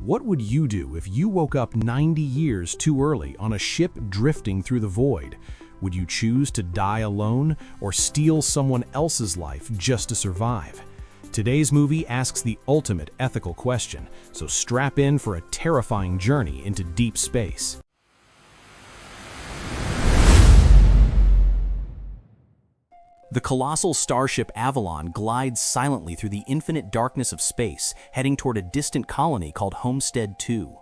What would you do if you woke up 90 years too early on a ship drifting through the void? Would you choose to die alone or steal someone else's life just to survive? Today's movie asks the ultimate ethical question, so strap in for a terrifying journey into deep space. The colossal starship Avalon glides silently through the infinite darkness of space, heading toward a distant colony called Homestead 2.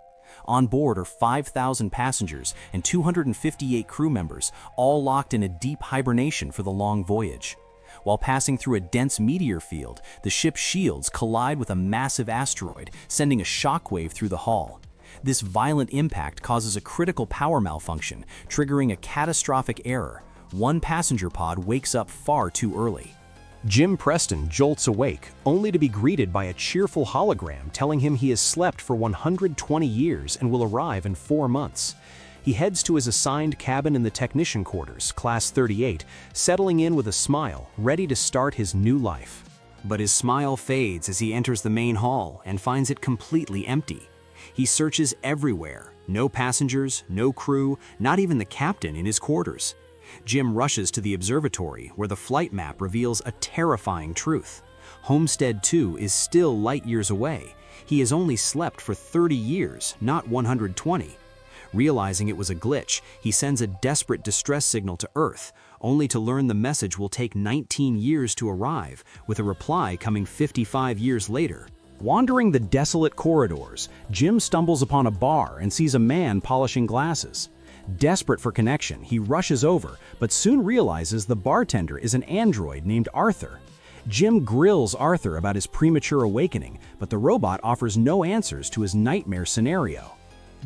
On board are 5,000 passengers and 258 crew members, all locked in a deep hibernation for the long voyage. While passing through a dense meteor field, the ship's shields collide with a massive asteroid, sending a shockwave through the hull. This violent impact causes a critical power malfunction, triggering a catastrophic error. One passenger pod wakes up far too early. Jim Preston jolts awake, only to be greeted by a cheerful hologram telling him he has slept for 120 years and will arrive in 4 months. He heads to his assigned cabin in the technician quarters, Class 38, settling in with a smile, ready to start his new life. But his smile fades as he enters the main hall and finds it completely empty. He searches everywhere, no passengers, no crew, not even the captain in his quarters. Jim rushes to the observatory, where the flight map reveals a terrifying truth. Homestead 2 is still light years away. He has only slept for 30 years, not 120. Realizing it was a glitch, he sends a desperate distress signal to Earth, only to learn the message will take 19 years to arrive, with a reply coming 55 years later. Wandering the desolate corridors, Jim stumbles upon a bar and sees a man polishing glasses. Desperate for connection, he rushes over, but soon realizes the bartender is an android named Arthur. Jim grills Arthur about his premature awakening, but the robot offers no answers to his nightmare scenario.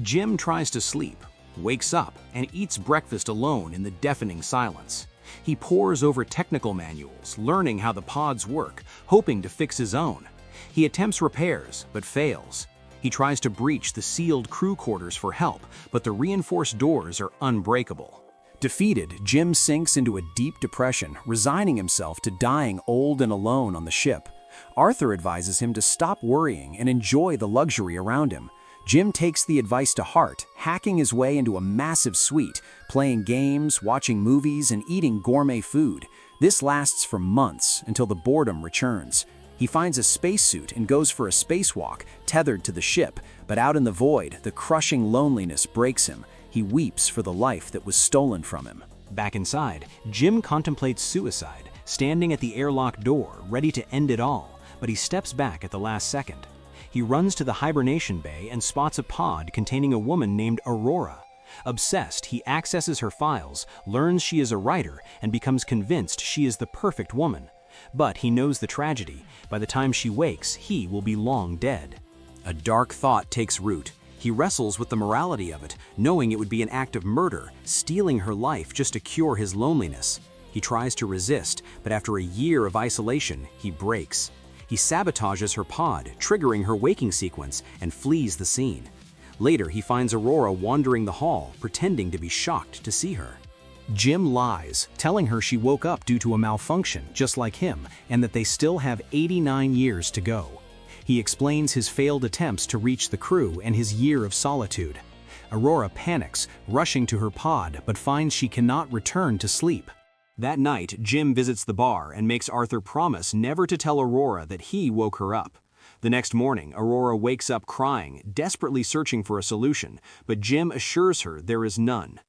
Jim tries to sleep, wakes up, and eats breakfast alone in the deafening silence. He pores over technical manuals, learning how the pods work, hoping to fix his own. He attempts repairs, but fails. He tries to breach the sealed crew quarters for help, but the reinforced doors are unbreakable. Defeated, Jim sinks into a deep depression, resigning himself to dying old and alone on the ship. Arthur advises him to stop worrying and enjoy the luxury around him. Jim takes the advice to heart, hacking his way into a massive suite, playing games, watching movies, and eating gourmet food. This lasts for months until the boredom returns. He finds a spacesuit and goes for a spacewalk, tethered to the ship, but out in the void, the crushing loneliness breaks him. He weeps for the life that was stolen from him. Back inside, Jim contemplates suicide, standing at the airlock door, ready to end it all, but he steps back at the last second. He runs to the hibernation bay and spots a pod containing a woman named Aurora. Obsessed, he accesses her files, learns she is a writer, and becomes convinced she is the perfect woman. But he knows the tragedy. By the time she wakes, he will be long dead. A dark thought takes root. He wrestles with the morality of it, knowing it would be an act of murder, stealing her life just to cure his loneliness. He tries to resist, but after a year of isolation, he breaks. He sabotages her pod, triggering her waking sequence, and flees the scene. Later, he finds Aurora wandering the hall, pretending to be shocked to see her. Jim lies, telling her she woke up due to a malfunction, just like him, and that they still have 89 years to go. He explains his failed attempts to reach the crew and his year of solitude. Aurora panics, rushing to her pod, but finds she cannot return to sleep. That night, Jim visits the bar and makes Arthur promise never to tell Aurora that he woke her up. The next morning, Aurora wakes up crying, desperately searching for a solution, but Jim assures her there is none.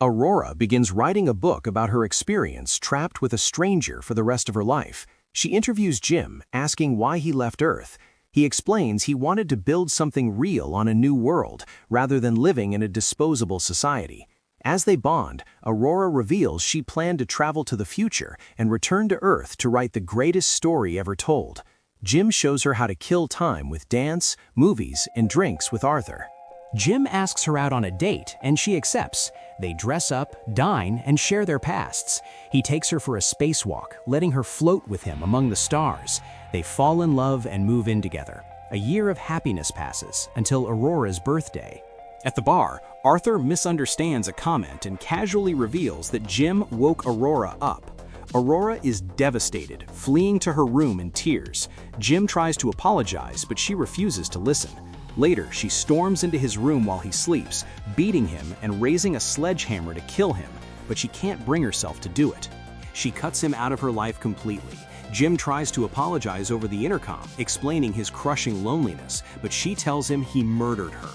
Aurora begins writing a book about her experience trapped with a stranger for the rest of her life. She interviews Jim, asking why he left Earth. He explains he wanted to build something real on a new world, rather than living in a disposable society. As they bond, Aurora reveals she planned to travel to the future and return to Earth to write the greatest story ever told. Jim shows her how to kill time with dance, movies, and drinks with Arthur. Jim asks her out on a date, and she accepts. They dress up, dine, and share their pasts. He takes her for a spacewalk, letting her float with him among the stars. They fall in love and move in together. A year of happiness passes, until Aurora's birthday. At the bar, Arthur misunderstands a comment and casually reveals that Jim woke Aurora up. Aurora is devastated, fleeing to her room in tears. Jim tries to apologize, but she refuses to listen. Later, she storms into his room while he sleeps, beating him and raising a sledgehammer to kill him, but she can't bring herself to do it. She cuts him out of her life completely. Jim tries to apologize over the intercom, explaining his crushing loneliness, but she tells him he murdered her.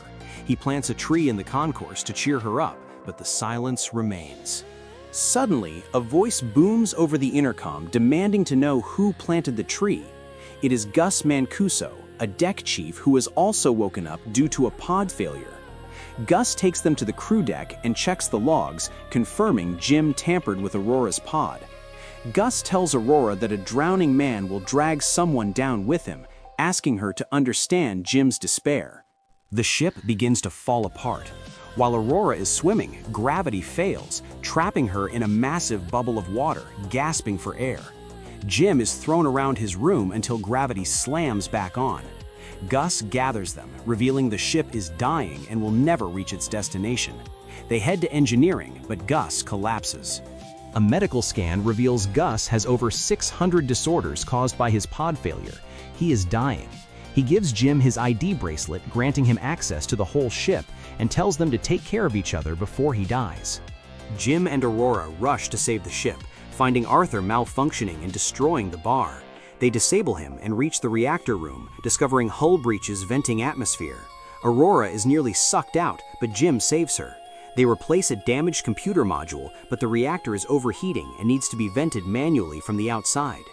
He plants a tree in the concourse to cheer her up, but the silence remains. Suddenly, a voice booms over the intercom demanding to know who planted the tree. It is Gus Mancuso, a deck chief who has also woken up due to a pod failure. Gus takes them to the crew deck and checks the logs, confirming Jim tampered with Aurora's pod. Gus tells Aurora that a drowning man will drag someone down with him, asking her to understand Jim's despair. The ship begins to fall apart. While Aurora is swimming, gravity fails, trapping her in a massive bubble of water, gasping for air. Jim is thrown around his room until gravity slams back on. Gus gathers them, revealing the ship is dying and will never reach its destination. They head to engineering, but Gus collapses. A medical scan reveals Gus has over 600 disorders caused by his pod failure. He is dying. He gives Jim his ID bracelet, granting him access to the whole ship, and tells them to take care of each other before he dies. Jim and Aurora rush to save the ship, finding Arthur malfunctioning and destroying the bar. They disable him and reach the reactor room, discovering hull breaches venting atmosphere. Aurora is nearly sucked out, but Jim saves her. They replace a damaged computer module, but the reactor is overheating and needs to be vented manually from the outside.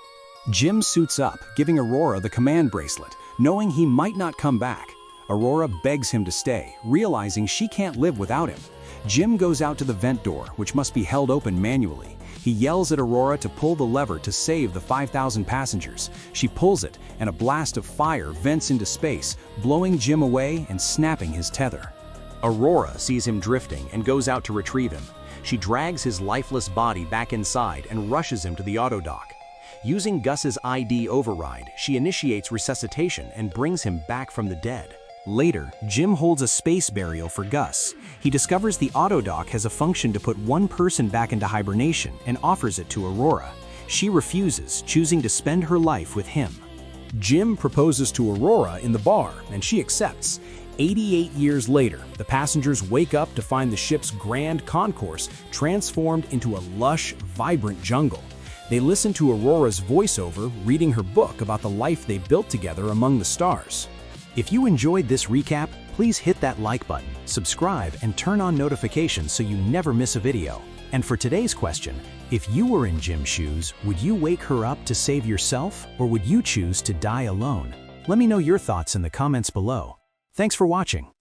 Jim suits up, giving Aurora the command bracelet, knowing he might not come back. Aurora begs him to stay, realizing she can't live without him. Jim goes out to the vent door, which must be held open manually. He yells at Aurora to pull the lever to save the 5,000 passengers. She pulls it, and a blast of fire vents into space, blowing Jim away and snapping his tether. Aurora sees him drifting and goes out to retrieve him. She drags his lifeless body back inside and rushes him to the autodock. Using Gus's ID override, she initiates resuscitation and brings him back from the dead. Later, Jim holds a space burial for Gus. He discovers the autodock has a function to put one person back into hibernation and offers it to Aurora. She refuses, choosing to spend her life with him. Jim proposes to Aurora in the bar, and she accepts. 88 years later, the passengers wake up to find the ship's grand concourse transformed into a lush, vibrant jungle. They listen to Aurora's voiceover reading her book about the life they built together among the stars. If you enjoyed this recap, please hit that like button, subscribe, and turn on notifications so you never miss a video. And for today's question, if you were in Jim's shoes, would you wake her up to save yourself, or would you choose to die alone? Let me know your thoughts in the comments below. Thanks for watching.